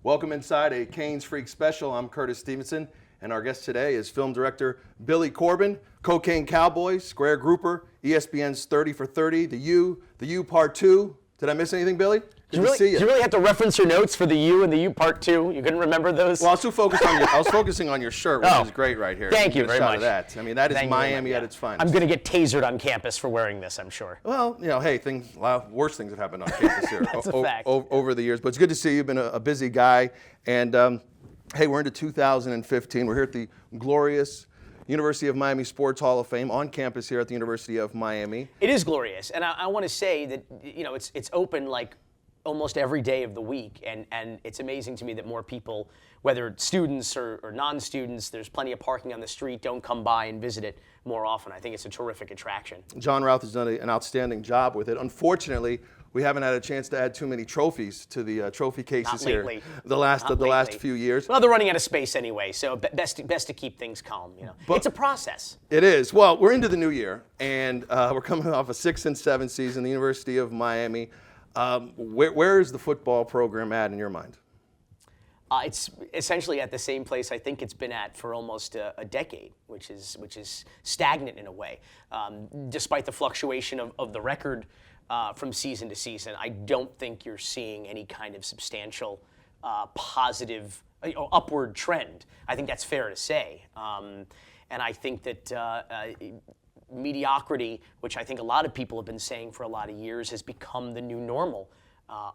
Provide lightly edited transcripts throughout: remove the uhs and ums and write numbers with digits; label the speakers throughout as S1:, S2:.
S1: Welcome inside a CaneFreak Special. I'm Curtis Stevenson, and our guest today is film director Billy Corben, Cocaine Cowboy, Square Grouper, ESPN's 30 for 30, The U Part 2. Did I miss anything, Billy?
S2: Did you really have to reference your notes for the U and the U Part 2? You couldn't remember those?
S1: Well, I was focusing on your shirt, which is great right here.
S2: Thank you very much.
S1: That. I mean, that is Miami at its finest.
S2: I'm going to get tasered on campus for wearing this, I'm sure.
S1: Well, hey, a lot of worse things have happened on campus here
S2: That's a fact.
S1: Over the years. But it's good to see you. You've been a busy guy. And, hey, we're into 2015. We're here at the glorious University of Miami Sports Hall of Fame on campus here at the University of Miami.
S2: It is glorious. And I want to say that, it's open like almost every day of the week, and it's amazing to me that more people, whether students or non-students, there's plenty of parking on the street, don't come by and visit it more often. I think it's a terrific attraction.
S1: John Routh has done an outstanding job with it. Unfortunately, we haven't had a chance to add too many trophies to the trophy cases here the last few years.
S2: Well, they're running out of space anyway, so best to keep things calm. But it's a process.
S1: It is. Well, we're into the new year, and we're coming off a 6 and 7 season. The University of Miami. Where is the football program at in your mind?
S2: It's essentially at the same place I think it's been at for almost a decade, which is stagnant in a way. Despite the fluctuation of the record from season to season, I don't think you're seeing any kind of substantial positive upward trend. I think that's fair to say. And I think that mediocrity, which I think a lot of people have been saying for a lot of years, has become the new normal,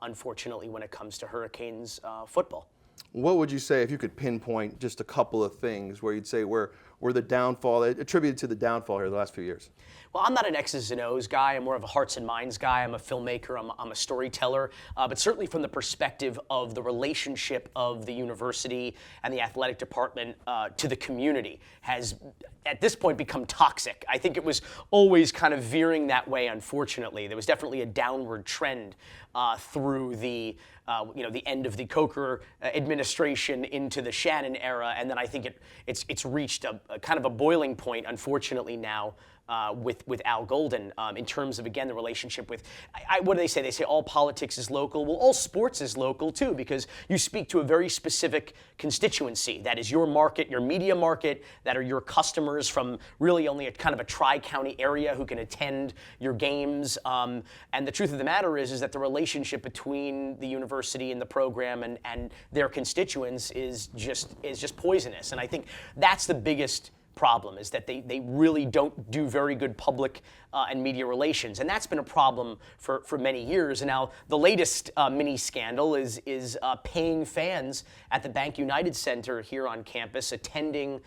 S2: unfortunately, when it comes to Hurricanes football.
S1: What would you say if you could pinpoint just a couple of things where you'd say were the downfall, attributed to the downfall here the last few years?
S2: Well, I'm not an X's and O's guy. I'm more of a hearts and minds guy. I'm a filmmaker. I'm a storyteller. But certainly from the perspective of the relationship of the university and the athletic department to the community has, at this point, become toxic. I think it was always kind of veering that way, unfortunately. There was definitely a downward trend through the end of the Coker administration into the Shannon era, and then I think it's reached a kind of a boiling point, unfortunately, now with Al Golden in terms of, again, the relationship with, what do they say? They say all politics is local. Well, all sports is local, too, because you speak to a very specific constituency. That is your market, your media market, that are your customers from really only a kind of a tri-county area who can attend your games. And the truth of the matter is that the relationship between the university and the program and their constituents is just poisonous. And I think that's the biggest problem, is that they really don't do very good public and media relations, and that's been a problem for many years. And now the latest mini scandal is paying fans at the Bank United Center here on campus attending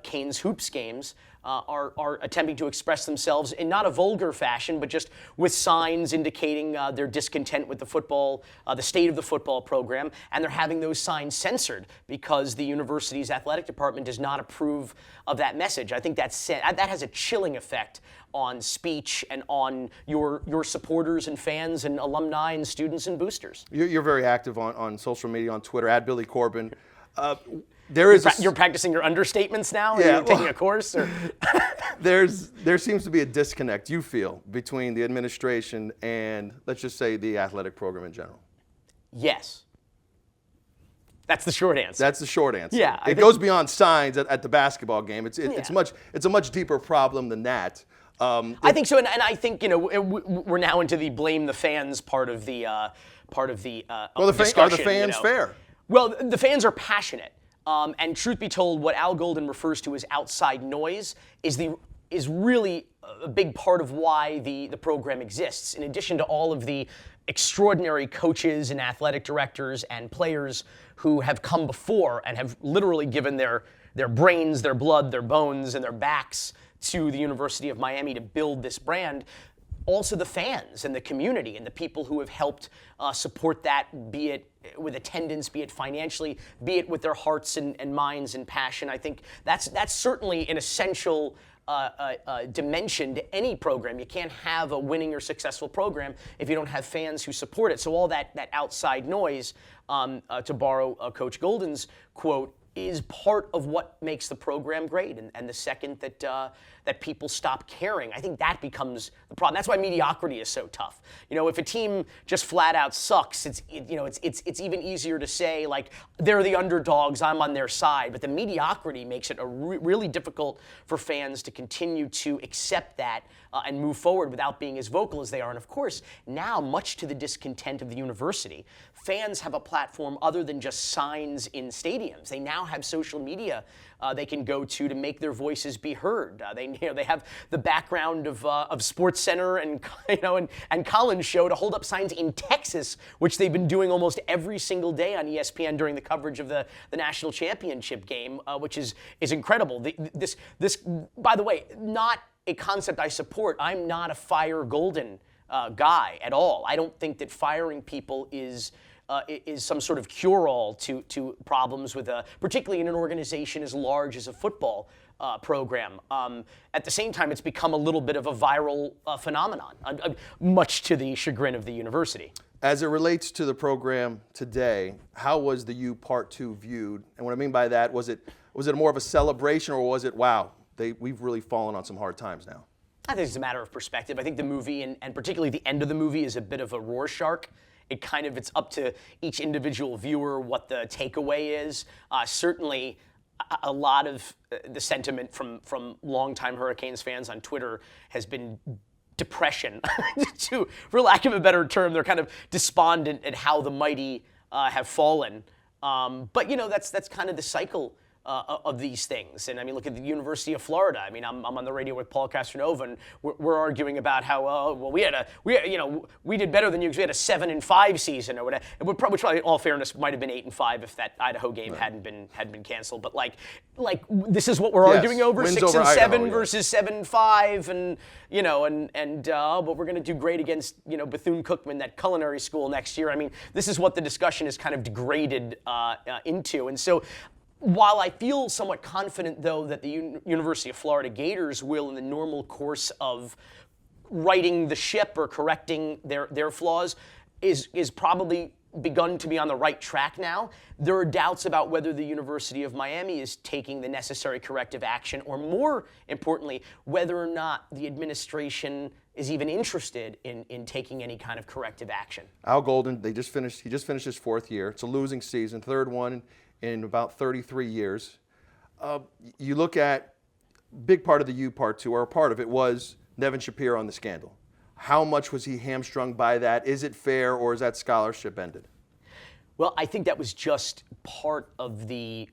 S2: Canes hoops games are attempting to express themselves in not a vulgar fashion, but just with signs indicating their discontent with the football, the state of the football program, and they're having those signs censored because the university's athletic department does not approve of that message. I think that has a chilling effect on speech and on your supporters and fans and alumni and students and boosters.
S1: You're very active on social media, on Twitter, at Billy Corben.
S2: You're practicing your understatements now?
S1: Yeah,
S2: Are you taking a course? Or?
S1: There seems to be a disconnect, you feel, between the administration and, let's just say, the athletic program in general.
S2: Yes. That's the short answer.
S1: That's the short answer.
S2: Yeah,
S1: it goes beyond signs at the basketball game. It's a much deeper problem than that.
S2: I think so, and I think we're now into the blame the fans part of the discussion.
S1: Are the fans fair?
S2: Well, the fans are passionate, and truth be told, what Al Golden refers to as outside noise is really a big part of why the program exists. In addition to all of the extraordinary coaches and athletic directors and players who have come before and have literally given their brains, their blood, their bones, and their backs to the University of Miami to build this brand, also the fans and the community and the people who have helped support that, be it with attendance, be it financially, be it with their hearts and minds and passion. I think that's certainly an essential dimension to any program. You can't have a winning or successful program if you don't have fans who support it. So all that outside noise, to borrow Coach Golden's quote, is part of what makes the program great. And the second that people stop caring, I think that becomes the problem. That's why mediocrity is so tough. If a team just flat out sucks, it's even easier to say, like, they're the underdogs, I'm on their side. But the mediocrity makes it really difficult for fans to continue to accept that and move forward without being as vocal as they are. And of course, now, much to the discontent of the university, fans have a platform other than just signs in stadiums. They now have social media they can go to make their voices be heard. They have the background of SportsCenter and Collins Show to hold up signs in Texas, which they've been doing almost every single day on ESPN during the coverage of the national championship game, which is incredible. This, by the way, not a concept I support. I'm not a fire Golden guy at all. I don't think that firing people is some sort of cure-all to problems with particularly in an organization as large as a football program. At the same time, it's become a little bit of a viral phenomenon, much to the chagrin of the university.
S1: As it relates to the program today, how was the U Part 2 viewed? And what I mean by that, was it more of a celebration, or was it, wow, we've really fallen on some hard times now?
S2: I think it's a matter of perspective. I think the movie, and particularly the end of the movie, is a bit of a Rorschach. It's up to each individual viewer what the takeaway is. Certainly, a lot of the sentiment from longtime Hurricanes fans on Twitter has been depression, for lack of a better term. They're kind of despondent at how the mighty have fallen. But that's kind of the cycle of these things. And I mean, look at the University of Florida. I mean, I'm on the radio with Paul Castronova, and we're arguing about how we did better than you because we had a 7-5 season or whatever. Which probably, in all fairness, might have been 8-5 if that Idaho game hadn't been canceled. But like this is what we're arguing over: 6-7 versus 7-5, and but we're going to do great against Bethune-Cookman, that culinary school, next year. I mean, this is what the discussion is kind of degraded into, and so. While I feel somewhat confident, though, that the University of Florida Gators will, in the normal course of righting the ship or correcting their flaws, is probably begun to be on the right track now, there are doubts about whether the University of Miami is taking the necessary corrective action, or more importantly, whether or not the administration is even interested in taking any kind of corrective action.
S1: Al Golden, he just finished his 4th year. It's a losing season, 3rd one in about 33 years. You look at big part of the U Part 2, or a part of it was Nevin Shapiro on the scandal. How much was he hamstrung by that? Is it fair, or is that scholarship ended?
S2: Well, I think that was just part of the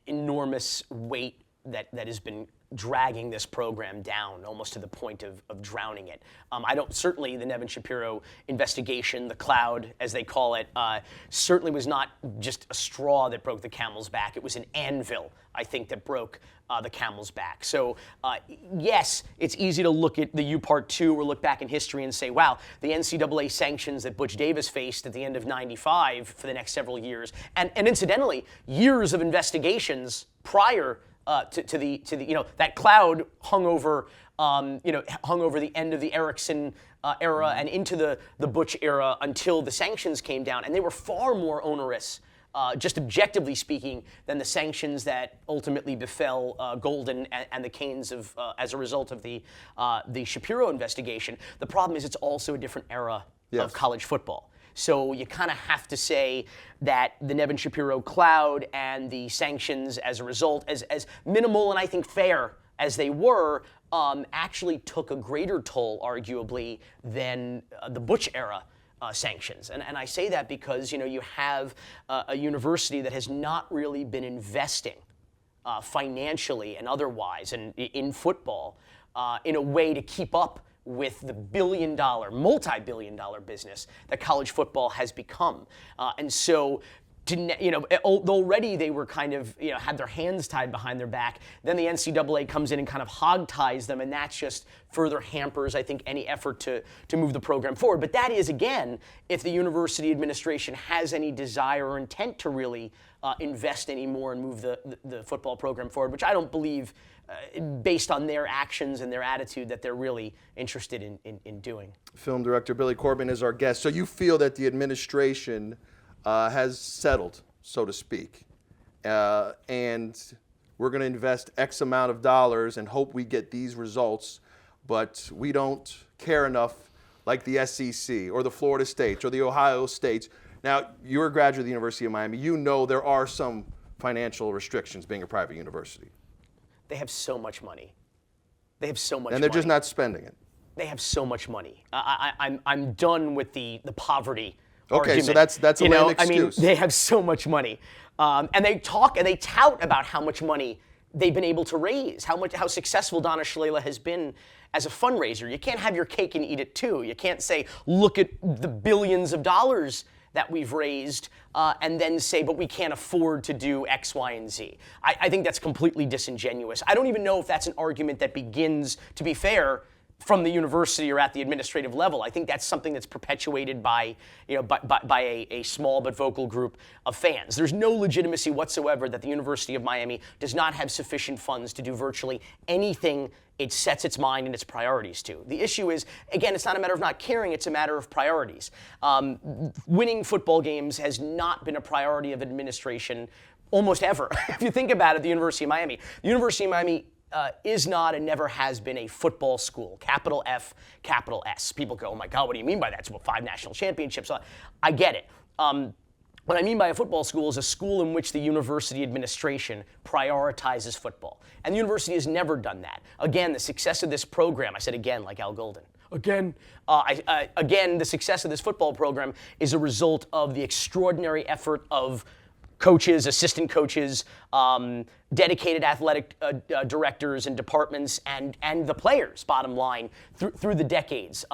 S2: enormous weight that has been dragging this program down almost to the point of drowning it. Certainly the Nevin Shapiro investigation, the cloud as they call it, certainly was not just a straw that broke the camel's back. It was an anvil, I think, that broke the camel's back. So yes, it's easy to look at the U Part 2 or look back in history and say, wow, the NCAA sanctions that Butch Davis faced at the end of ~95 for the next several years, and incidentally, years of investigations prior to the that cloud hung over the end of the Erickson era and into the Butch era until the sanctions came down, and they were far more onerous, just objectively speaking, than the sanctions that ultimately befell Golden and the Canes as a result of the Shapiro investigation. The problem is it's also a different era of college football. So you kind of have to say that the Nevin Shapiro cloud and the sanctions as a result, as minimal and I think fair as they were, actually took a greater toll, arguably, than the Butch era sanctions. And I say that because you have a university that has not really been investing financially and otherwise in football in a way to keep up with the multi-billion-dollar business that college football has become. And so, already they were kind of, had their hands tied behind their back. Then the NCAA comes in and kind of hog-ties them, and that's just further hampers, I think, any effort to move the program forward. But that is, again, if the university administration has any desire or intent to really invest anymore and move the football program forward, which I don't believe, based on their actions and their attitude, that they're really interested in doing.
S1: Film director Billy Corben is our guest. So you feel that the administration has settled, so to speak, and we're going to invest X amount of dollars and hope we get these results, but we don't care enough, like the SEC or the Florida States or the Ohio States. Now, you're a graduate of the University of Miami. You know there are some financial restrictions being a private university.
S2: They have so much money. They have so much money.
S1: And they're just not spending it.
S2: They have so much money. I'm done with the poverty
S1: Okay,
S2: argument.
S1: so that's a lame excuse.
S2: I mean, they have so much money. And they talk and they tout about how much money they've been able to raise, how successful Donna Shalala has been as a fundraiser. You can't have your cake and eat it too. You can't say, look at the billions of dollars that we've raised, and then say, but we can't afford to do X, Y, and Z. I think that's completely disingenuous. I don't even know if that's an argument that begins, to be fair, from the university or at the administrative level. I think that's something that's perpetuated by, by a small but vocal group of fans. There's no legitimacy whatsoever that the University of Miami does not have sufficient funds to do virtually anything it sets its mind and its priorities to. The issue is, again, it's not a matter of not caring, it's a matter of priorities. Winning football games has not been a priority of administration almost ever. If you think about it, the University of Miami is not and never has been a football school. Capital F, capital S. People go, oh my God, what do you mean by that? It's about 5 national championships. I get it. What I mean by a football school is a school in which the university administration prioritizes football. And the university has never done that. Again, the success of this program, I said again like Al Golden. Again, the success of this football program is a result of the extraordinary effort of coaches, assistant coaches, dedicated athletic directors and departments, and the players, bottom line, through the decades,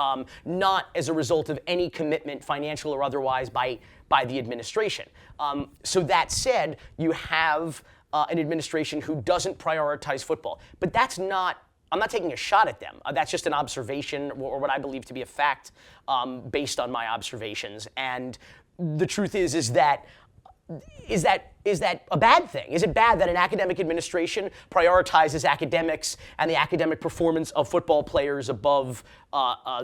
S2: not as a result of any commitment, financial or otherwise, by the administration. So that said, you have an administration who doesn't prioritize football. But that's not, I'm not taking a shot at them. That's just an observation, or what I believe to be a fact, based on my observations. And the truth is that a bad thing? Is it bad that an academic administration prioritizes academics and the academic performance of football players above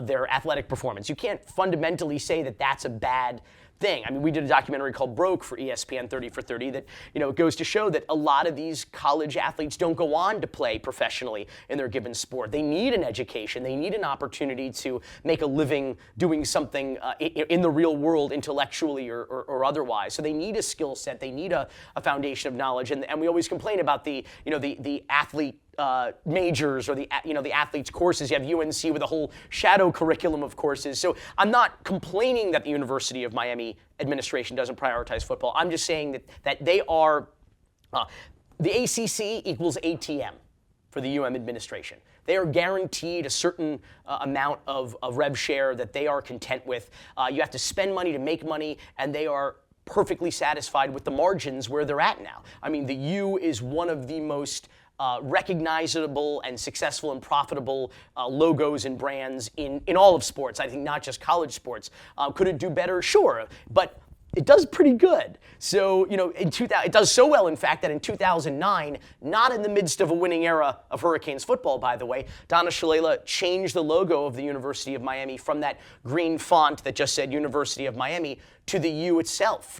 S2: their athletic performance? You can't fundamentally say that that's a bad thing. I mean, we did a documentary called Broke for ESPN 30 for 30 that, it goes to show that a lot of these college athletes don't go on to play professionally in their given sport. They need an education. They need an opportunity to make a living doing something in the real world intellectually or otherwise. So they need a skill set. They need a foundation of knowledge. And we always complain about the athlete majors or the athletes' courses. You have UNC with a whole shadow curriculum of courses. So I'm not complaining that the University of Miami administration doesn't prioritize football. I'm just saying that they are, the ACC equals ATM for the UM administration. They are guaranteed a certain amount of rev share that they are content with. You have to spend money to make money, and they are perfectly satisfied with the margins where they're at now. I mean, the U is one of the most recognizable and successful and profitable logos and brands in all of sports. I think not just college sports. Could it do better? Sure, but it does pretty good. So, it does so well, in fact, that in 2009, not in the midst of a winning era of Hurricanes football, by the way, Donna Shalala changed the logo of the University of Miami from that green font that just said University of Miami to the U itself.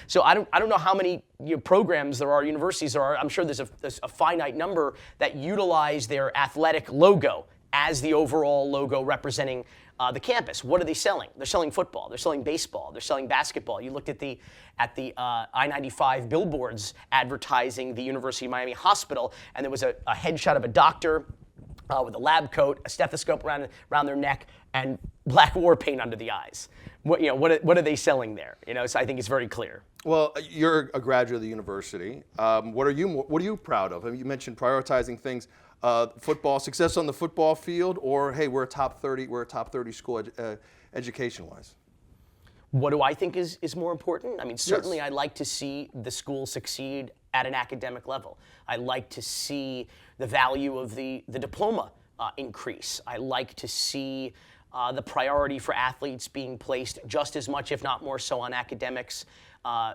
S2: So I don't know how many programs there are, universities there are. I'm sure there's a finite number that utilize their athletic logo as the overall logo representing the campus. What are they selling? They're selling football. They're selling baseball. They're selling basketball. You looked at the I-95 billboards advertising the University of Miami Hospital, and there was a headshot of a doctor with a lab coat, a stethoscope around their neck, and black war paint under the eyes. What are they selling there? So I think it's very clear.
S1: Well, you're a graduate of the university. What are you proud of? I mean, you mentioned prioritizing things. Football success on the football field, or hey, we're a top 30 school education-wise.
S2: What do I think is more important? I mean, certainly
S1: Yes.
S2: I'd like to see the school succeed at an academic level. I like to see the value of the diploma increase. I like to see the priority for athletes being placed just as much, if not more so, on academics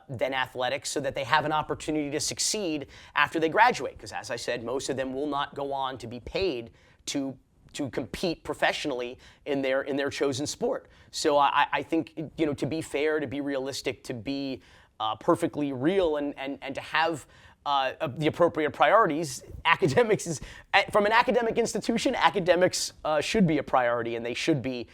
S2: than athletics, so that they have an opportunity to succeed after they graduate. Because as I said, most of them will not go on to be paid to compete professionally in their chosen sport. So I think, to be fair, to be realistic, to be perfectly real, and to have the appropriate priorities. Academics is, from an academic institution, academics should be a priority, and they should be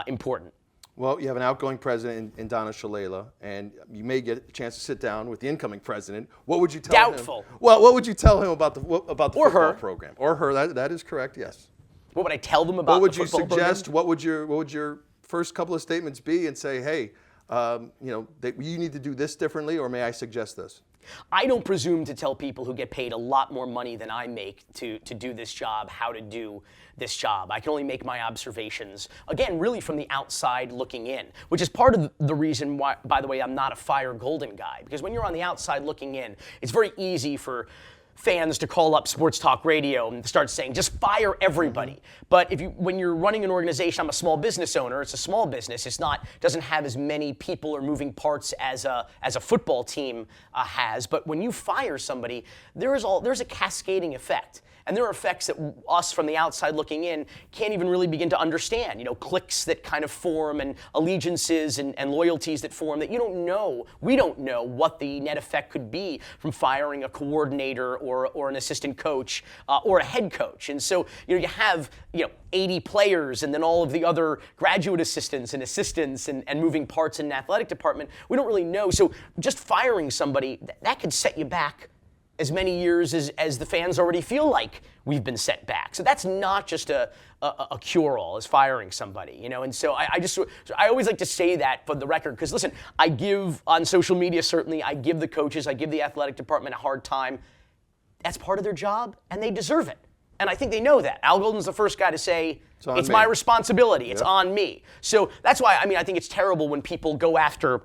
S2: important.
S1: Well, you have an outgoing president in Donna Shalala, and you may get a chance to sit down with the incoming president. What would you tell him?
S2: Doubtful.
S1: Well, what would you tell him about the football
S2: her.
S1: program? Or her? That is correct. Yes.
S2: What would I tell them about?
S1: What would
S2: the
S1: you
S2: football
S1: suggest?
S2: program?
S1: What would your first couple of statements be, and say, hey, that you need to do this differently, or may I suggest this?
S2: I don't presume to tell people who get paid a lot more money than I make to do this job how to do this job. I can only make my observations, again, really from the outside looking in, which is part of the reason why, by the way, I'm not a fire Golden guy. Because when you're on the outside looking in, it's very easy for fans to call up sports talk radio and start saying, just fire everybody. But when you're running an organization, I'm a small business owner, it's a small business, doesn't have as many people or moving parts as a football team has. But when you fire somebody, there's a cascading effect. And there are effects that us from the outside looking in can't even really begin to understand. Cliques that kind of form, and allegiances and loyalties that form that you don't know. We don't know what the net effect could be from firing a coordinator or an assistant coach or a head coach. And so you have 80 players and then all of the other graduate assistants and moving parts in an athletic department. We don't really know. So just firing somebody, that could set you back as many years as the fans already feel like we've been set back. So that's not just a cure-all, as firing somebody, And so I always like to say that for the record, because listen, I give on social media, certainly, I give the coaches, I give the athletic department a hard time. That's part of their job, and they deserve it. And I think they know that. Al Golden's the first guy to say, it's my responsibility, it's on me. So that's why, I think it's terrible when people go after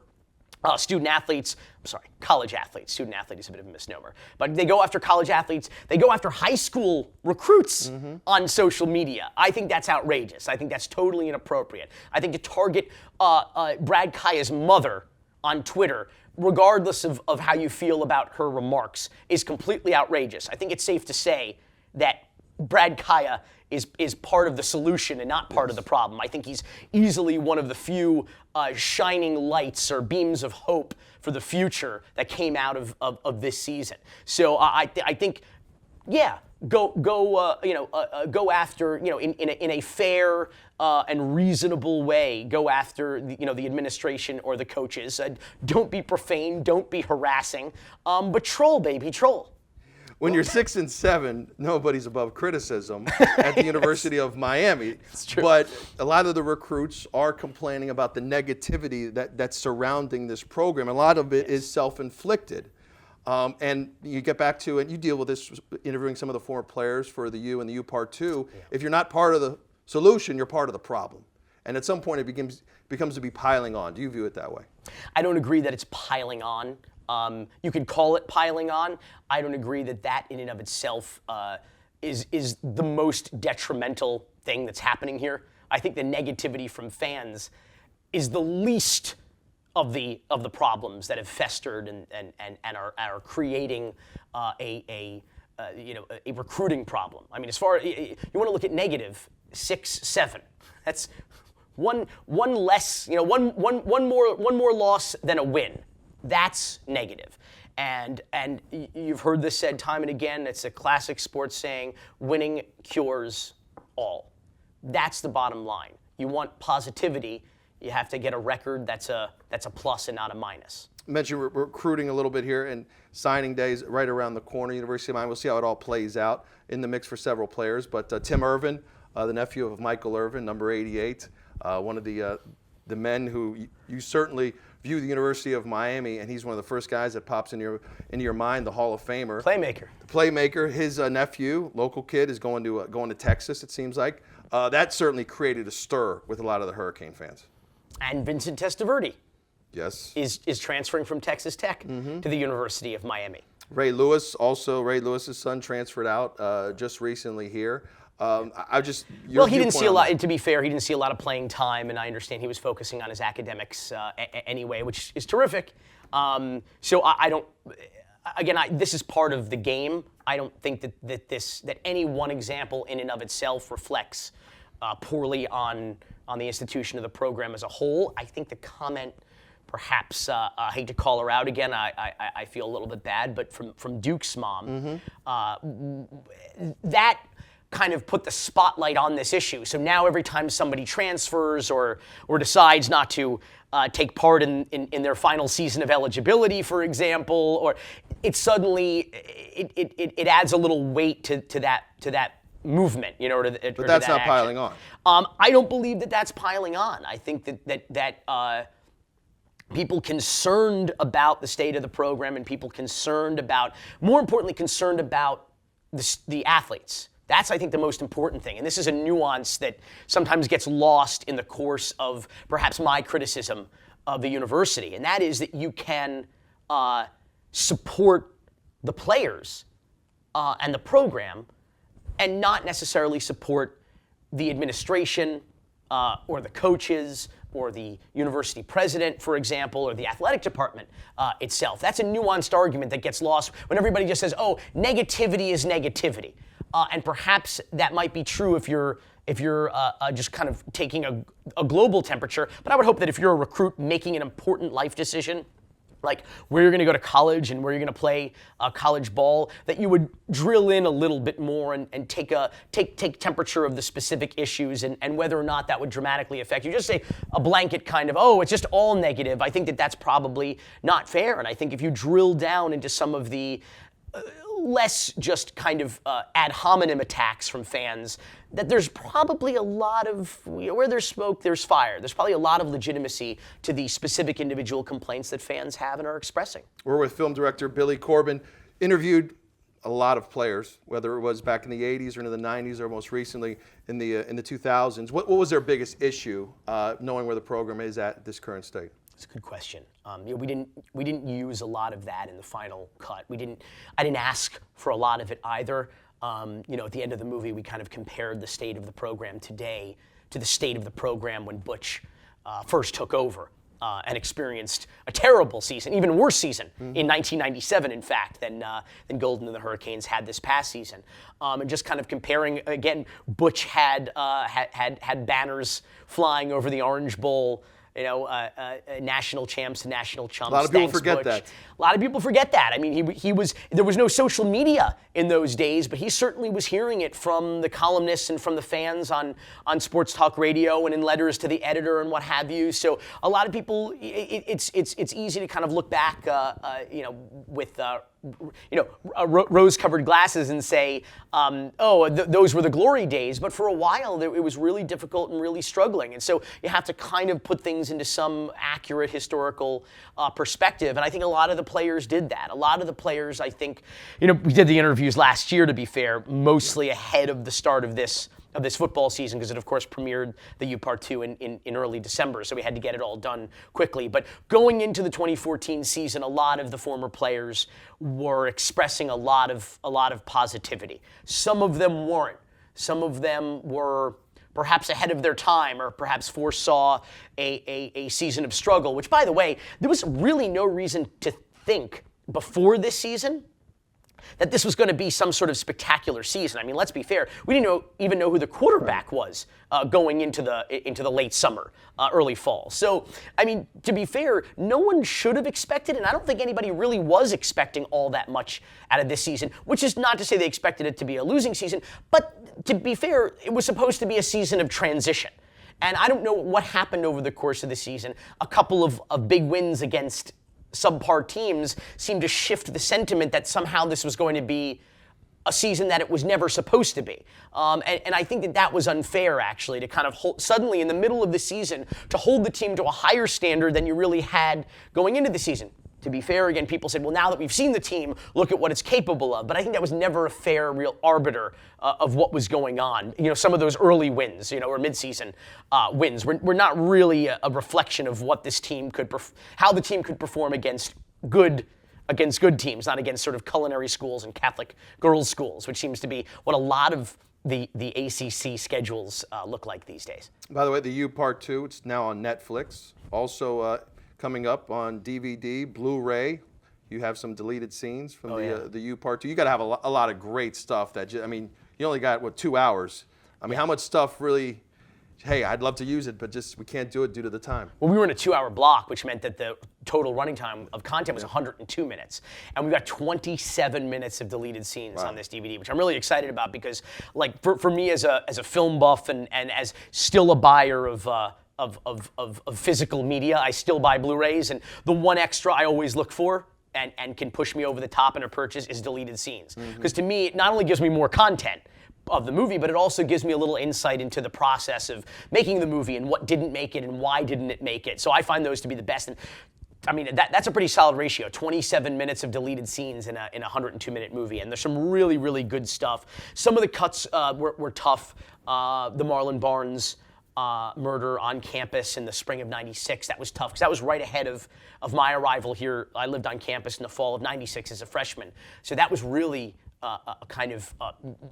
S2: college athletes. Student athlete is a bit of a misnomer. But they go after college athletes. They go after high school recruits on social media. I think that's outrageous. I think that's totally inappropriate. I think to target Brad Kaya's mother on Twitter, regardless of how you feel about her remarks, is completely outrageous. I think it's safe to say that Brad Kaya is part of the solution and not part of the problem. I think he's easily one of the few shining lights or beams of hope for the future that came out of this season. So I think, go after, in a fair and reasonable way, go after the administration or the coaches. Don't be profane, don't be harassing, but troll, baby, troll.
S1: When you're 6-7, nobody's above criticism at the University of Miami.
S2: It's true.
S1: But a lot of the recruits are complaining about the negativity that's surrounding this program. A lot of it is self-inflicted. And you get back to, and you deal with this interviewing some of the former players for the U and the U Part 2. Yeah. If you're not part of the solution, you're part of the problem. And at some point it becomes to be piling on. Do you view it that way?
S2: I don't agree that it's piling on. You could call it piling on. I don't agree that in and of itself is the most detrimental thing that's happening here. I think the negativity from fans is the least of the problems that have festered and are creating a recruiting problem. As far as you want to look at negative, 6-7. That's one less, one more loss than a win. That's negative. And you've heard this said time and again. It's a classic sports saying, winning cures all. That's the bottom line. You want positivity, you have to get a record that's a plus and not a minus.
S1: You mentioned recruiting a little bit here, and signing days right around the corner. University of Miami, we'll see how it all plays out. In the mix for several players, but Tim Irvin, the nephew of Michael Irving, number 88, one of the men who you certainly view the University of Miami, and he's one of the first guys that pops into your mind, the Hall of Famer.
S2: Playmaker.
S1: The playmaker. His nephew, local kid, is going to Texas, it seems like. That certainly created a stir with a lot of the Hurricane fans.
S2: And Vincent Testaverde.
S1: Yes.
S2: Is transferring from Texas Tech to the University of Miami.
S1: Ray Lewis's son, transferred out just recently here.
S2: He didn't see a lot. To be fair, he didn't see a lot of playing time, and I understand he was focusing on his academics anyway, which is terrific. So I don't. Again, this is part of the game. I don't think that any one example in and of itself reflects poorly on the institution of the program as a whole. I think the comment perhaps I hate to call her out again. I feel a little bit bad, but from Duke's mom, that kind of put the spotlight on this issue. So now every time somebody transfers or decides not to take part in their final season of eligibility, for example, or it suddenly it adds a little weight to that movement, you know.
S1: But that's not piling on.
S2: I don't believe that that's piling on. I think that people concerned about the state of the program and people concerned about, more importantly, concerned about the athletes. That's, I think, the most important thing. And this is a nuance that sometimes gets lost in the course of perhaps my criticism of the university. And that is that you can support the players and the program and not necessarily support the administration or the coaches or the university president, for example, or the athletic department itself. That's a nuanced argument that gets lost when everybody just says, oh, negativity is negativity. And perhaps that might be true if you're just kind of taking a global temperature. But I would hope that if you're a recruit making an important life decision, like where you're going to go to college and where you're going to play college ball, that you would drill in a little bit more and take temperature of the specific issues and whether or not that would dramatically affect you. Just say a blanket kind of, oh, it's just all negative. I think that that's probably not fair. And I think if you drill down into some of the less just kind of ad hominem attacks from fans, that there's probably a lot of, where there's smoke, there's fire. There's probably a lot of legitimacy to the specific individual complaints that fans have and are expressing.
S1: We're with film director Billy Corben. Interviewed a lot of players, whether it was back in the 80s or into the 90s or most recently in the 2000s. What was their biggest issue, knowing where the program is at this current state?
S2: It's a good question. We didn't use a lot of that in the final cut. I didn't ask for a lot of it either. At the end of the movie, we kind of compared the state of the program today to the state of the program when Butch first took over and experienced a terrible season, even worse season in 1997, in fact, than Golden and the Hurricanes had this past season. And just kind of comparing again, Butch had banners flying over the Orange Bowl. National champs, national chumps.
S1: A lot of people forget that.
S2: A lot of people forget that. I mean, there was no social media in those days, but he certainly was hearing it from the columnists and from the fans on sports talk radio and in letters to the editor and what have you. So a lot of people, it's easy to kind of look back, with rose-colored glasses and say, those were the glory days. But for a while, it was really difficult and really struggling. And so you have to kind of put things into some accurate historical perspective. And I think a lot of the players did that. A lot of the players, I think, we did the interviews last year, to be fair, mostly ahead of the start of this football season, because it, of course, premiered the U Part 2 in early December, so we had to get it all done quickly. But going into the 2014 season, a lot of the former players were expressing a lot of positivity. Some of them weren't. Some of them were perhaps ahead of their time, or perhaps foresaw a season of struggle, which, by the way, there was really no reason to think before this season that this was going to be some sort of spectacular season. I mean, let's be fair. We didn't even know who the quarterback was going into the late summer, early fall. So, I mean, to be fair, no one should have expected, and I don't think anybody really was expecting all that much out of this season, which is not to say they expected it to be a losing season, but to be fair, it was supposed to be a season of transition. And I don't know what happened over the course of the season. A couple of big wins against subpar teams seemed to shift the sentiment that somehow this was going to be a season that it was never supposed to be. And I think that was unfair, actually, to kind of suddenly in the middle of the season to hold the team to a higher standard than you really had going into the season. To be fair, again, people said, well, now that we've seen the team, look at what it's capable of. But I think that was never a fair, real arbiter of what was going on. Some of those early wins, or midseason wins, were not really a reflection of what this team how the team could perform against good teams, not against sort of culinary schools and Catholic girls' schools, which seems to be what a lot of the ACC schedules look like these days.
S1: By the way, the U Part 2, it's now on Netflix. Also, coming up on DVD, Blu-ray, you have some deleted scenes from the U Part 2. You got to have a lot of great stuff. You only got 2 hours. I mean, how much stuff really hey, I'd love to use it, but just we can't do it due to the time.
S2: Well, we were in a 2-hour block, which meant that the total running time of content was 102 minutes. And we've got 27 minutes of deleted scenes on this DVD, which I'm really excited about because, like, for me as a film buff and as still a buyer of physical media, I still buy Blu-rays, and the one extra I always look for and can push me over the top in a purchase is deleted scenes. Because to me, it not only gives me more content of the movie, but it also gives me a little insight into the process of making the movie and what didn't make it and why didn't it make it. So I find those to be the best. And I mean, that's a pretty solid ratio, 27 minutes of deleted scenes in a 102-minute movie. And there's some really, really good stuff. Some of the cuts were tough. The Marlon Barnes murder on campus in the spring of '96, that was tough because that was right ahead of my arrival here. I lived on campus in the fall of '96 as a freshman. So that was really a kind of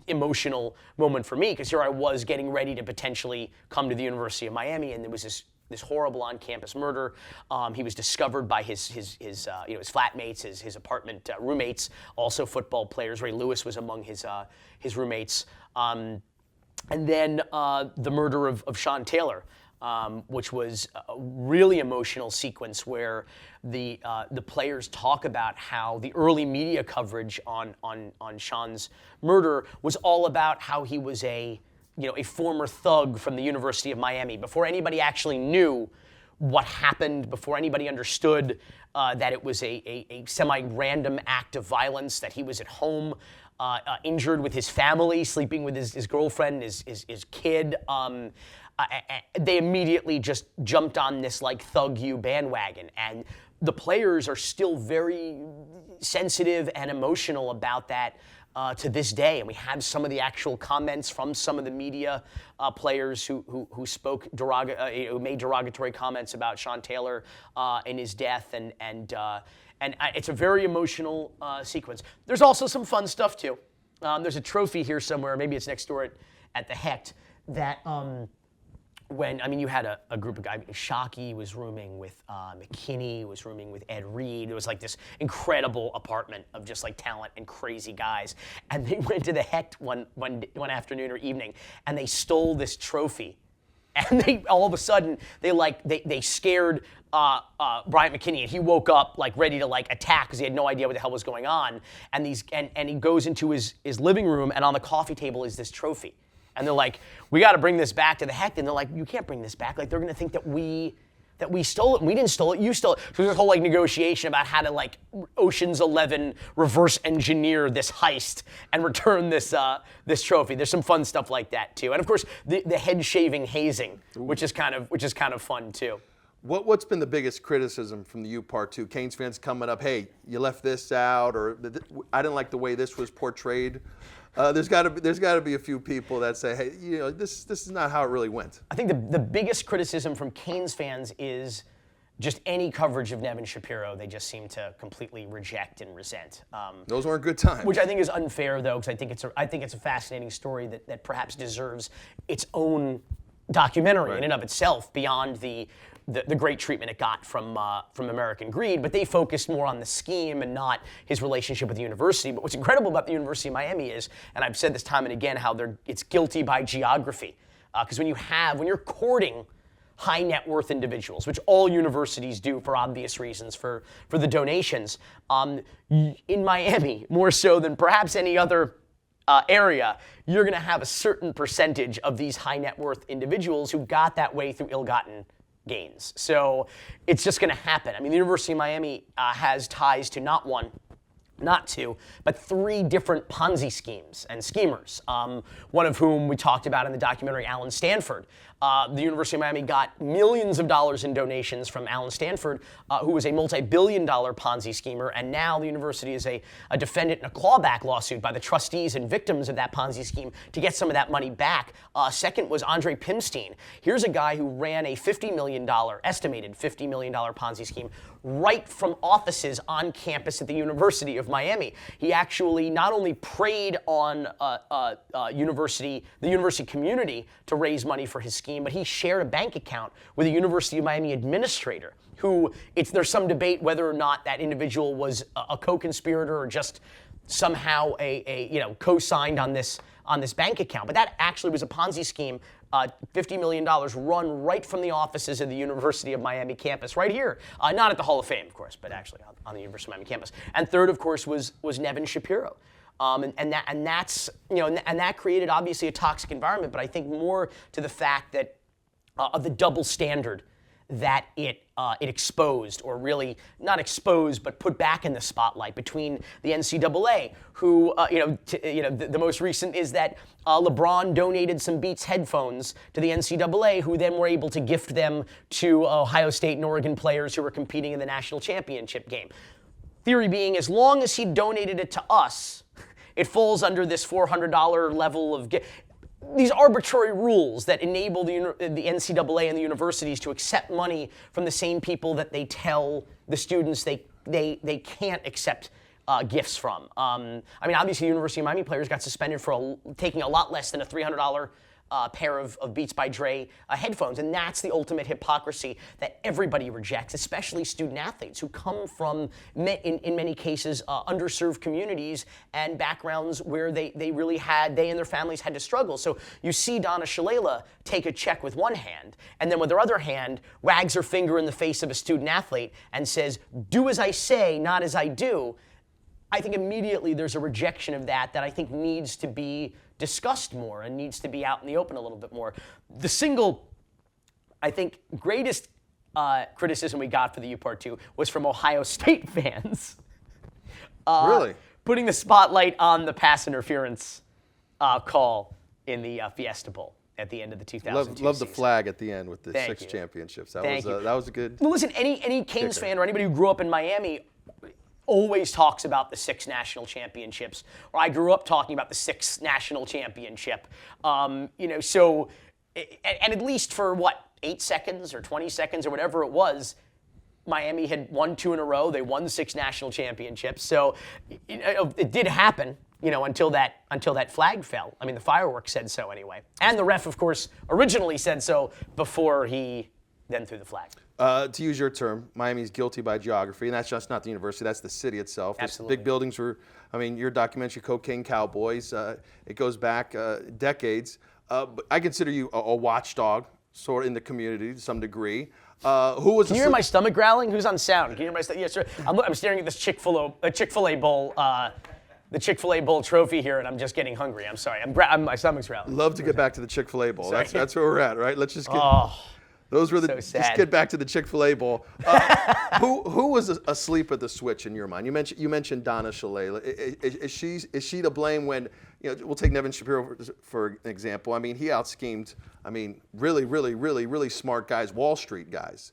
S2: emotional moment for me because here I was getting ready to potentially come to the University of Miami, and there was this horrible on-campus murder. He was discovered by his flatmates, his apartment roommates, also football players. Ray Lewis was among his roommates. And then the murder of Sean Taylor, which was a really emotional sequence where the players talk about how the early media coverage on Sean's murder was all about how he was a former thug from the University of Miami. Before anybody actually knew what happened, before anybody understood that it was a semi-random act of violence, that he was at home injured with his family, sleeping with his girlfriend, his kid. They immediately just jumped on this like Thug You bandwagon. And the players are still very sensitive and emotional about that to this day. And we have some of the actual comments from some of the media players who spoke who made derogatory comments about Sean Taylor and his death. And it's a very emotional sequence. There's also some fun stuff too. There's a trophy here somewhere, maybe it's next door at the Hecht, that you had a group of guys. Shockey was rooming with McKinney, was rooming with Ed Reed. It was like this incredible apartment of just like talent and crazy guys. And they went to the Hecht one afternoon or evening, and they stole this trophy. And they all of a sudden they scared Bryant McKinney, and he woke up like ready to like attack because he had no idea what the hell was going on. And he goes into his living room, and on the coffee table is this trophy. And they're like, we got to bring this back to the Hecht. And they're like, you can't bring this back. Like, they're going to think that we stole it. And we didn't steal it. You stole it. So there's this whole like negotiation about how to like Ocean's 11 reverse engineer this heist and return this trophy. There's some fun stuff like that too. And of course, the head shaving hazing, which is kind of fun too.
S1: What's been the biggest criticism from the U Part 2? Canes fans coming up, hey, you left this out, or I didn't like the way this was portrayed. There's got to be a few people that say, hey, this is not how it really went.
S2: I think the biggest criticism from Canes fans is just any coverage of Nevin Shapiro. They just seem to completely reject and resent.
S1: Those weren't good times.
S2: Which I think is unfair, though, because I think it's a fascinating story that perhaps deserves its own documentary in and of itself, beyond the great treatment it got from American Greed, but they focused more on the scheme and not his relationship with the university. But what's incredible about the University of Miami is, and I've said this time and again, how it's guilty by geography. Because when you're courting high net worth individuals, which all universities do for obvious reasons, for the donations, in Miami, more so than perhaps any other area, you're going to have a certain percentage of these high net worth individuals who got that way through ill-gotten gains. So it's just going to happen. I mean, the University of Miami has ties to not one, not two, but three different Ponzi schemes and schemers, one of whom we talked about in the documentary, Alan Stanford. The University of Miami got millions of dollars in donations from Alan Stanford, who was a multi-billion-dollar Ponzi schemer, and now the university is a defendant in a clawback lawsuit by the trustees and victims of that Ponzi scheme to get some of that money back. Second was Andre Pimstein. Here's a guy who ran a estimated $50 million Ponzi scheme right from offices on campus at the University of Miami. He actually not only preyed on the university community to raise money for his scheme, but he shared a bank account with a University of Miami administrator who, there's some debate whether or not that individual was a co-conspirator or just somehow co-signed on this bank account. But that actually was a Ponzi scheme, $50 million run right from the offices of the University of Miami campus, right here. Not at the Hall of Fame, of course, but actually on the University of Miami campus. And third, of course, was Nevin Shapiro. And that created obviously a toxic environment, but I think more to the fact that of the double standard that it exposed, or really not exposed, but put back in the spotlight between the NCAA, who the most recent is that LeBron donated some Beats headphones to the NCAA, who then were able to gift them to Ohio State and Oregon players who were competing in the national championship game. Theory being, as long as he donated it to us, it falls under this $400 level of these arbitrary rules that enable the NCAA and the universities to accept money from the same people that they tell the students they can't accept gifts from. Obviously, the University of Miami players got suspended for taking a lot less than a $300 pair of Beats by Dre headphones, and that's the ultimate hypocrisy that everybody rejects, especially student athletes who come from, in many cases, underserved communities and backgrounds where they and their families had to struggle. So you see Donna Shalala take a check with one hand, and then with her other hand, wags her finger in the face of a student athlete and says, "Do as I say, not as I do." I think immediately there's a rejection of that I think needs to be discussed more and needs to be out in the open a little bit more. The single, I think, greatest criticism we got for the U Part 2 was from Ohio State fans.
S1: Really?
S2: Putting the spotlight on the pass interference call in the Fiesta Bowl at the end of the 2002
S1: Love
S2: season.
S1: the flag at the end with the
S2: Thank
S1: six
S2: you.
S1: championships. That
S2: Thank you.
S1: that was a good.
S2: Well, listen, any Canes fan or anybody who grew up in Miami always talks about the 6 national championships, or I grew up talking about the 6th national championship. And at least for 8 seconds or 20 seconds or whatever it was, Miami had won 2 in a row. They won 6 national championships. So it did happen, until that flag fell. I mean, the fireworks said so anyway. And the ref, of course, originally said so before he then threw the flag.
S1: To use your term, Miami's guilty by geography, and that's just not the university, that's the city itself.
S2: Absolutely.
S1: Big buildings your documentary, Cocaine Cowboys, it goes back decades. But I consider you a watchdog, sort of in the community to some degree. Can
S2: you hear my stomach growling? Who's on sound? Can you hear my stomach? Yes, sir. I'm staring at this Chick-fil-A bowl, the Chick-fil-A Bowl trophy here, and I'm just getting hungry. I'm sorry. My stomach's growling.
S1: Love to get back to the Chick-fil-A Bowl. That's where we're at, right? Let's just get... Those were
S2: so sad.
S1: Just get back to the Chick-fil-A Bowl. Who was asleep at the switch in your mind? You mentioned Donna Shalala. Is she to blame when we'll take Nevin Shapiro for an example. I mean, he out-schemed really smart guys, Wall Street guys.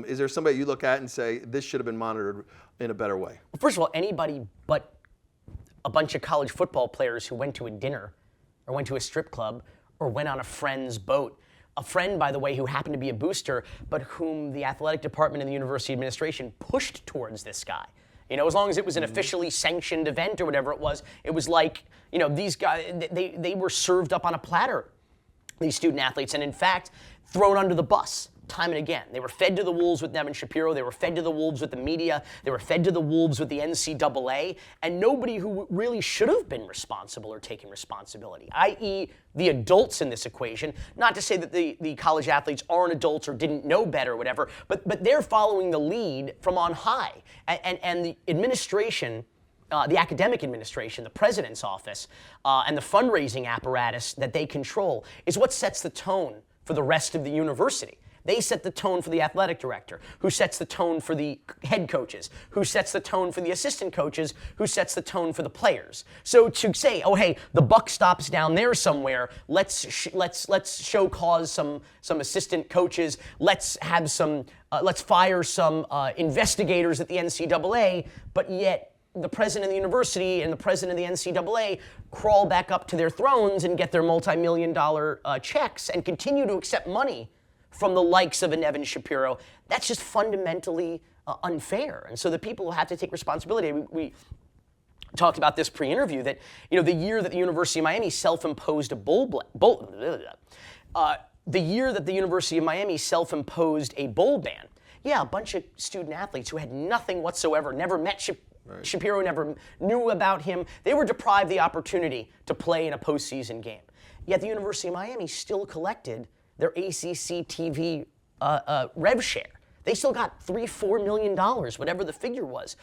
S1: Is there somebody you look at and say this should have been monitored in a better way?
S2: Well, first of all, anybody but a bunch of college football players who went to a dinner or went to a strip club or went on a friend's boat. A friend, by the way, who happened to be a booster, but whom the athletic department and the university administration pushed towards this guy. As long as it was an officially sanctioned event or whatever it was like, these guys, they were served up on a platter, these student athletes, and in fact, thrown under the bus time and again. They were fed to the wolves with Nevin Shapiro. They were fed to the wolves with the media. They were fed to the wolves with the NCAA. And nobody who really should have been responsible or taken responsibility, i.e. the adults in this equation. Not to say that the college athletes aren't adults or didn't know better or whatever, but they're following the lead from on high. And the administration, the academic administration, the president's office, and the fundraising apparatus that they control is what sets the tone for the rest of the university. They set the tone for the athletic director, who sets the tone for the head coaches, who sets the tone for the assistant coaches, who sets the tone for the players. So to say, oh hey, the buck stops down there somewhere. Let's show cause some assistant coaches. Let's fire some investigators at the NCAA. But yet the president of the university and the president of the NCAA crawl back up to their thrones and get their multi-million-dollar checks and continue to accept money from the likes of a Nevin Shapiro. That's just fundamentally unfair. And so the people who have to take responsibility, we talked about this pre-interview, that the year that the University of Miami self-imposed a the year that the University of Miami self-imposed a bowl ban, a bunch of student athletes who had nothing whatsoever, never met Shapiro never knew about him. They were deprived the opportunity to play in a postseason game. Yet the University of Miami still collected their ACC TV rev share. They still got $3-4 million, whatever the figure was,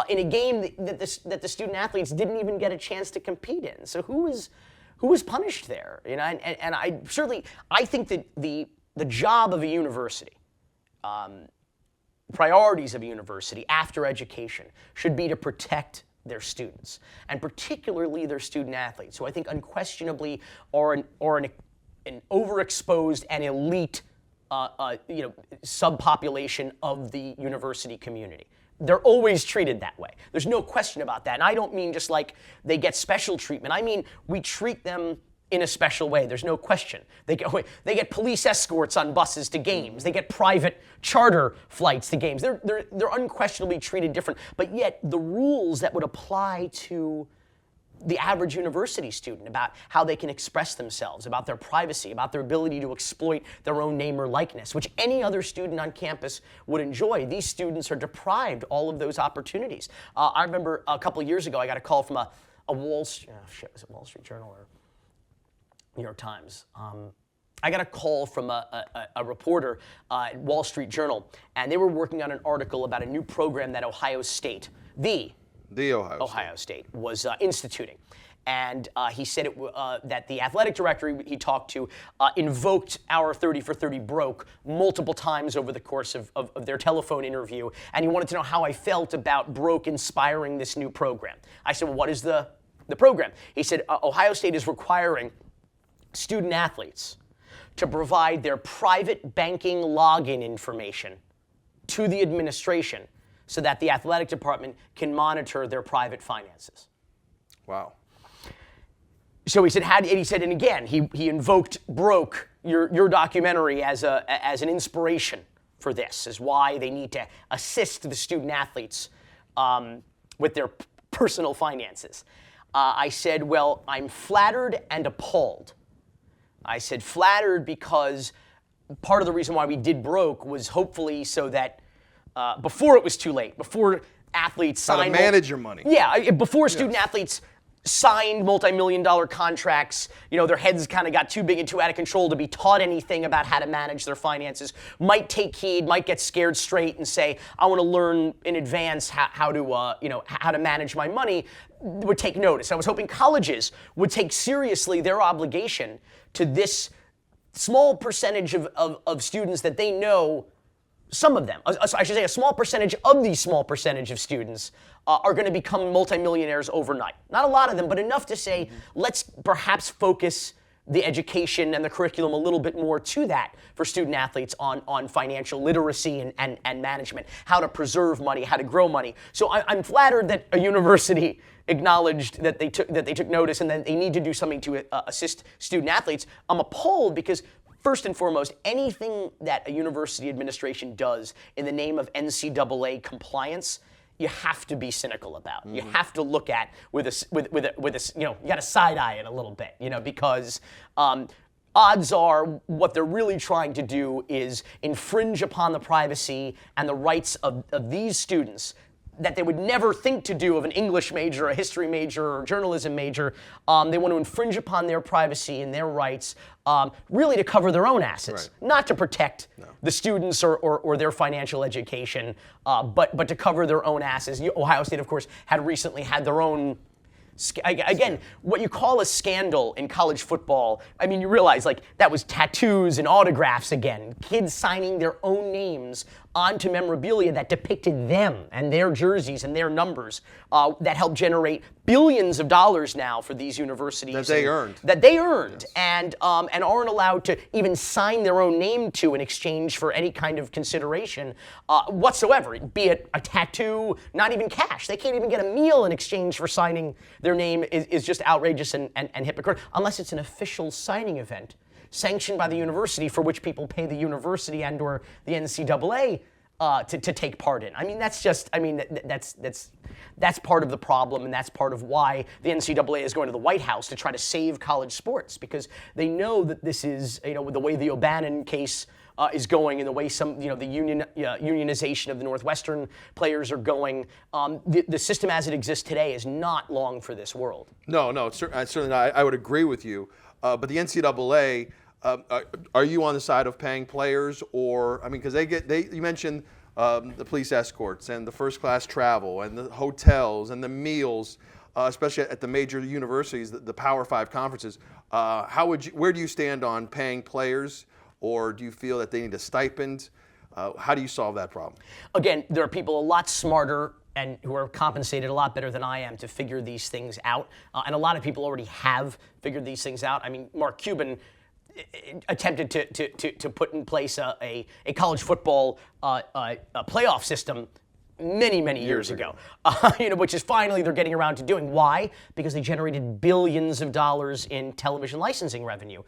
S2: in a game that the student athletes didn't even get a chance to compete in. So who was punished there? You know, and I think that the job of a university, priorities of a university after education should be to protect their students, and particularly their student athletes, who I think unquestionably are an overexposed and elite subpopulation of the university community. They're always treated that way. There's no question about that. And I don't mean just like they get special treatment. I mean we treat them in a special way. There's no question. They get police escorts on buses to games. They get private charter flights to games. They're unquestionably treated different. But yet the rules that would apply to the average university student about how they can express themselves, about their privacy, about their ability to exploit their own name or likeness, which any other student on campus would enjoy. These students are deprived all of those opportunities. I remember a couple of years ago, I got a call from a Wall Street Journal or New York Times. I got a call from a reporter at Wall Street Journal, and they were working on an article about a new program that Ohio State, the Ohio State was instituting. And he said that the athletic director he talked to invoked our 30 for 30 broke multiple times over the course of their telephone interview, and he wanted to know how I felt about broke inspiring this new program. I said, well, what is the program? He said, Ohio State is requiring student athletes to provide their private banking login information to the administration so that the athletic department can monitor their private finances.
S1: Wow.
S2: So he said, and again, he invoked Broke, your documentary, as an inspiration for this, as why they need to assist the student athletes with their personal finances. I said, well, I'm flattered and appalled. I said flattered because part of the reason why we did Broke was hopefully so that before it was too late, before athletes signed...
S1: How to manage your money.
S2: Yeah, before student athletes signed multi-million-dollar contracts, their heads kind of got too big and too out of control to be taught anything about how to manage their finances, might take heed, might get scared straight and say, I want to learn in advance how to manage my money, would take notice. I was hoping colleges would take seriously their obligation to this small percentage of students that they know. Some of them, I should say a small percentage of these small percentage of students are going to become multimillionaires overnight. Not a lot of them, but enough to say, let's perhaps focus the education and the curriculum a little bit more to that for student athletes on financial literacy and management, how to preserve money, how to grow money. So I'm flattered that a university acknowledged that they took notice and that they need to do something to assist student athletes. I'm appalled because first and foremost, anything that a university administration does in the name of NCAA compliance, you have to be cynical about. You have to look at with a you got to side eye it a little bit, because odds are what they're really trying to do is infringe upon the privacy and the rights of these students that they would never think to do of an English major, a history major, or journalism major. They want to infringe upon their privacy and their rights, really to cover their own asses, not to protect the students or their financial education, but to cover their own asses. Ohio State, of course, had recently had their own, again, what you call a scandal in college football. I mean, you realize that was tattoos and autographs again. Kids signing their own names onto memorabilia that depicted them and their jerseys and their numbers that helped generate billions of dollars now for these universities.
S1: That they earned.
S2: Yes. And aren't allowed to even sign their own name to in exchange for any kind of consideration whatsoever, be it a tattoo, not even cash. They can't even get a meal in exchange for signing their name is just outrageous and hypocritical, unless it's an official signing event sanctioned by the university for which people pay the university and or the NCAA to take part in. I mean, that's part of the problem, and that's part of why the NCAA is going to the White House to try to save college sports, because they know that this is, with the way the O'Bannon case is going and the way some, the unionization of the Northwestern players are going, the system as it exists today is not long for this world.
S1: No, certainly not. I would agree with you. But the NCAA, are you on the side of paying players, or because you mentioned the police escorts and the first class travel and the hotels and the meals, especially at the major universities, the Power 5 conferences. Where do you stand on paying players, or do you feel that they need a stipend? How do you solve that problem?
S2: Again, there are people a lot smarter and who are compensated a lot better than I am to figure these things out. And a lot of people already have figured these things out. Mark Cuban attempted to put in place a college football playoff system many years ago, which is finally they're getting around to doing. Why? Because they generated billions of dollars in television licensing revenue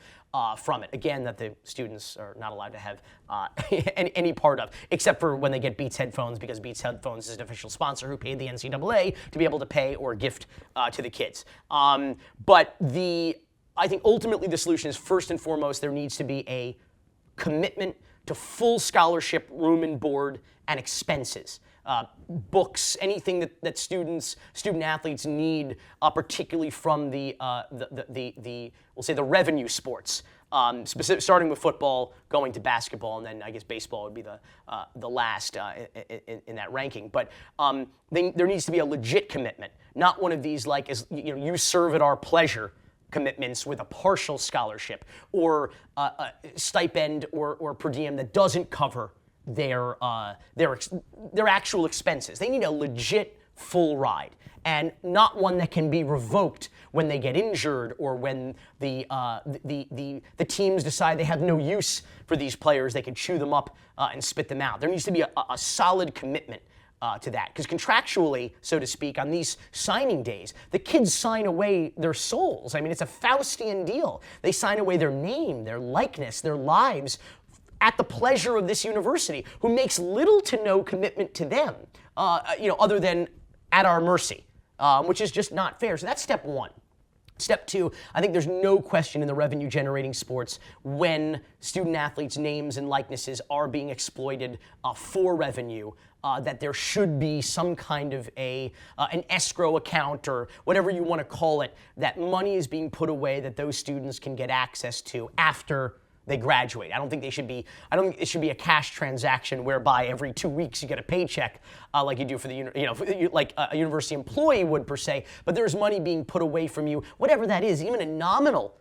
S2: from it. Again, that the students are not allowed to have any part of, except for when they get Beats headphones, because Beats headphones is an official sponsor who paid the NCAA to be able to pay or gift to the kids. But I think ultimately the solution is, first and foremost, there needs to be a commitment to full scholarship, room and board, and expenses. Books, anything that student athletes need, particularly from we'll say the revenue sports, starting with football, going to basketball, and then I guess baseball would be the last in that ranking. But there needs to be a legit commitment, not one of these you serve at our pleasure commitments with a partial scholarship or a stipend or per diem that doesn't cover their actual expenses. They need a legit full ride, and not one that can be revoked when they get injured or when the teams decide they have no use for these players. They can chew them up and spit them out. There needs to be a solid commitment to that, because contractually, so to speak, on these signing days, the kids sign away their souls. It's a Faustian deal. They sign away their name, their likeness, their lives at the pleasure of this university, who makes little to no commitment to them, other than at our mercy, which is just not fair. So that's step one. Step two, I think there's no question in the revenue-generating sports when student athletes' names and likenesses are being exploited for revenue, that there should be some kind of an escrow account or whatever you want to call it, that money is being put away that those students can get access to after they graduate. I don't think it should be a cash transaction whereby every 2 weeks you get a paycheck like you do for like a university employee would per se. But there's money being put away from you, whatever that is. Even a nominal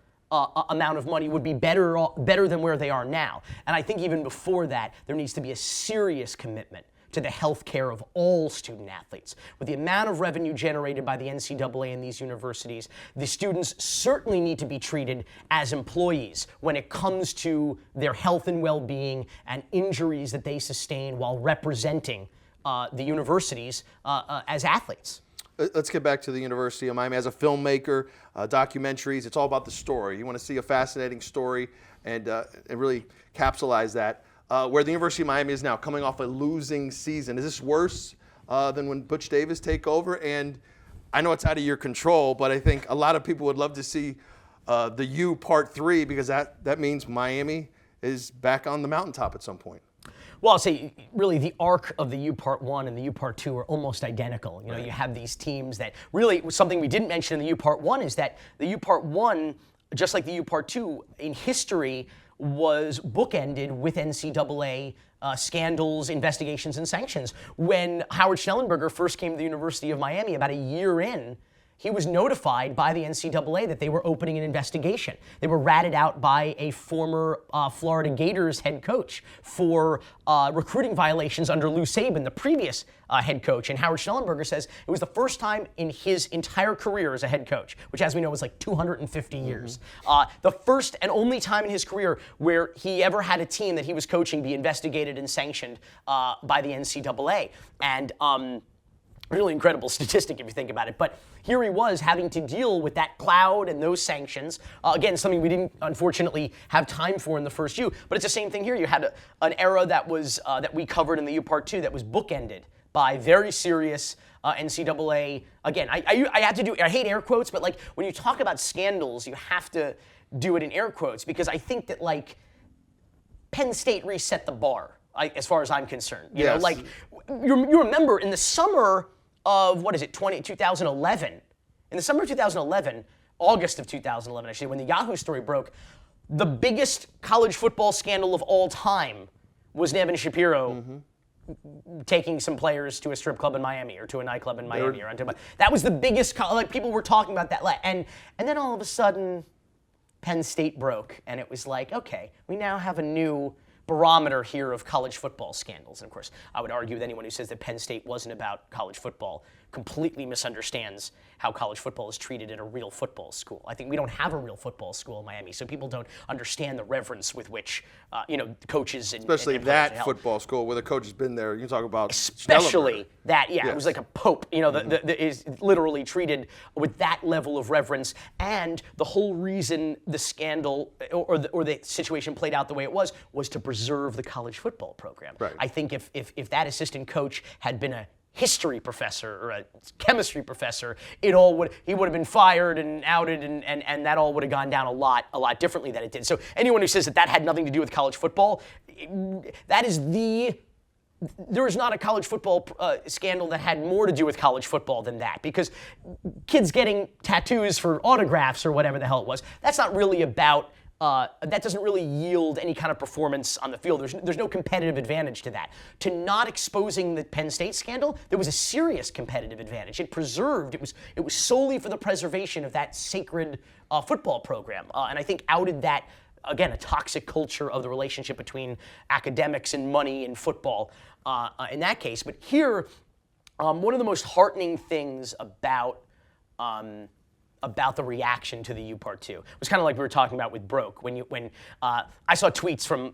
S2: amount of money would be better than where they are now. And I think even before that, there needs to be a serious commitment to the health care of all student athletes. With the amount of revenue generated by the NCAA and these universities, the students certainly need to be treated as employees when it comes to their health and well-being and injuries that they sustain while representing the universities as athletes.
S1: Let's get back to the University of Miami. As a filmmaker, documentaries, it's all about the story. You want to see a fascinating story and really capsulize that. Where the University of Miami is now coming off a losing season. Is this worse than when Butch Davis take over? And I know it's out of your control, but I think a lot of people would love to see the U Part 3, because that means Miami is back on the mountaintop at some point.
S2: Well, I'll say, really, the arc of the U Part 1 and the U Part 2 are almost identical. Right. You have these teams that really, something we didn't mention in the U Part 1 is that the U Part 1, just like the U Part 2, in history, was bookended with NCAA scandals, investigations, and sanctions. When Howard Schnellenberger first came to the University of Miami about a year in, he was notified by the NCAA that they were opening an investigation. They were ratted out by a former Florida Gators head coach for recruiting violations under Lou Saban, the previous head coach. And Howard Schnellenberger says it was the first time in his entire career as a head coach, which, as we know, was like 250 years. The first and only time in his career where he ever had a team that he was coaching be investigated and sanctioned by the NCAA. And really incredible statistic if you think about it. But here he was having to deal with that cloud and those sanctions. Again, something we didn't, unfortunately, have time for in the first U. But it's the same thing here. You had an era that we covered in the U Part 2 that was bookended by very serious NCAA. Again, I hate air quotes, but when you talk about scandals, you have to do it in air quotes, because I think that Penn State reset the bar, as far as I'm concerned. You know,
S1: Yes.
S2: like you remember in the summer of 2011. In the summer of 2011, August of 2011, actually, when the Yahoo story broke, the biggest college football scandal of all time was Nevin Shapiro taking some players to a strip club in Miami or to a nightclub in Miami. That was the biggest, like people were talking about that. And then all of a sudden, Penn State broke, and it was like, okay, we now have a new barometer here of college football scandals. And of course, I would argue with anyone who says that Penn State wasn't about college football completely misunderstands how college football is treated at a real football school. I think we don't have a real football school in Miami, so people don't understand the reverence with which, coaches and
S1: Especially
S2: and players are
S1: that
S2: held.
S1: football school where the coach has been there. You talk about
S2: Especially that,
S1: Yes.
S2: it was like a pope, is literally treated with that level of reverence. And the whole reason the scandal or the situation played out the way it was to preserve the college football program.
S1: Right.
S2: I think if that assistant coach had been a history professor or a chemistry professor, he would have been fired and outed, and that all would have gone down a lot differently than it did. So anyone who says that had nothing to do with college football, there is not a college football scandal that had more to do with college football than that, because kids getting tattoos for autographs or whatever the hell it was, that's not really about. That doesn't really yield any kind of performance on the field. There's no competitive advantage to that. To not exposing the Penn State scandal, there was a serious competitive advantage. It was solely for the preservation of that sacred football program, and I think outed that, again, a toxic culture of the relationship between academics and money and football in that case. But here, one of the most heartening things about the reaction to the U Part 2. It was kind of like we were talking about with Broke. When I saw tweets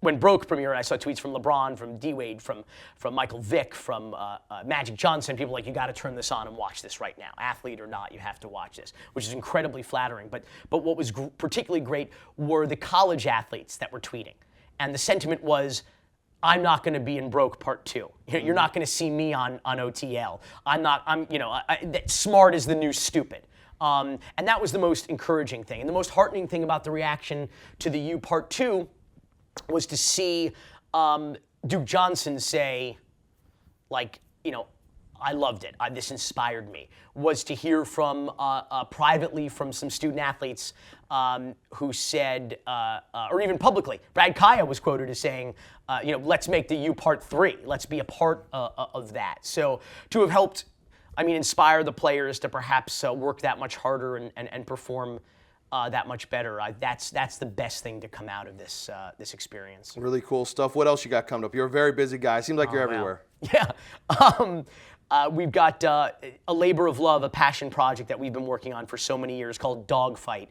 S2: when Broke premiered, I saw tweets from LeBron, from D-Wade, from Michael Vick, from Magic Johnson. People like, you got to turn this on and watch this right now. Athlete or not, you have to watch this, which is incredibly flattering. But what was particularly great were the college athletes that were tweeting. And the sentiment was, I'm not going to be in Broke Part 2. You're not going to see me on OTL. Smart is the new stupid. And that was the most encouraging thing. And the most heartening thing about the reaction to the U Part 2 was to see Duke Johnson say, I loved it. This inspired me. Was to hear from privately from some student athletes who said, or even publicly, Brad Kaya was quoted as saying, let's make the U Part 3. Let's be a part of that. So to have helped, inspire the players to perhaps work that much harder and perform that much better. That's the best thing to come out of this experience.
S1: Really cool stuff. What else you got coming up? You're a very busy guy. Seems like you're everywhere.
S2: Yeah. We've got a labor of love, a passion project that we've been working on for so many years called Dogfight.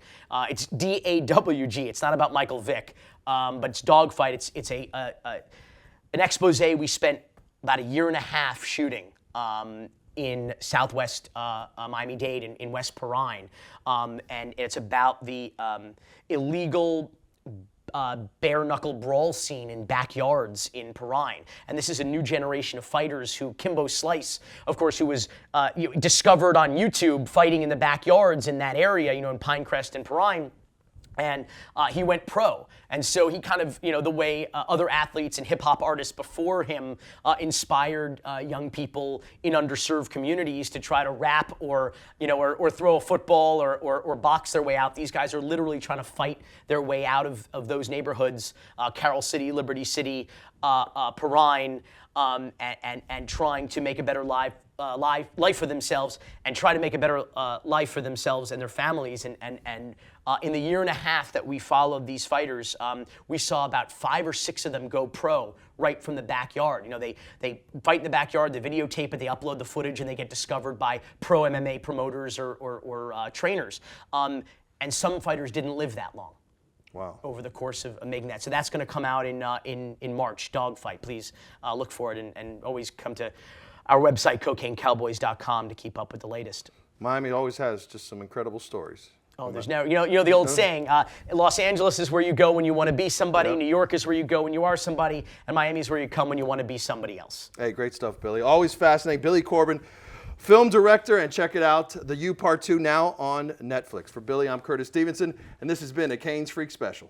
S2: It's DAWG. It's not about Michael Vick, but it's Dogfight. It's an expose we spent about a year and a half shooting in southwest Miami-Dade in West Perrine. And it's about the illegal bare-knuckle brawl scene in backyards in Perrine. And this is a new generation of fighters who, Kimbo Slice, of course, who was discovered on YouTube fighting in the backyards in that area, in Pinecrest and Perrine. And he went pro. And so he kind of, the way other athletes and hip-hop artists before him inspired young people in underserved communities to try to rap or throw a football or box their way out. These guys are literally trying to fight their way out of those neighborhoods, Carroll City, Liberty City, Perrine, and trying to make a better life for themselves and try to make a better life for themselves and their families. And in the year and a half that we followed these fighters, we saw about 5 or 6 of them go pro right from the backyard. They fight in the backyard, they videotape it, they upload the footage, and they get discovered by pro MMA promoters or trainers. And some fighters didn't live that long.
S1: Wow.
S2: Over the course of making that. So that's going to come out in March, Dogfight. Please look for it and always come to our website, CocaineCowboys.com, to keep up with the latest.
S1: Miami always has just some incredible stories.
S2: Oh, there's no, the old saying, Los Angeles is where you go when you want to be somebody, New York is where you go when you are somebody, and Miami is where you come when you want to be somebody else.
S1: Hey, great stuff, Billy. Always fascinating. Billy Corben, film director, and check it out, The U Part 2 now on Netflix. For Billy, I'm Curtis Stevenson, and this has been a CaneFreak Special.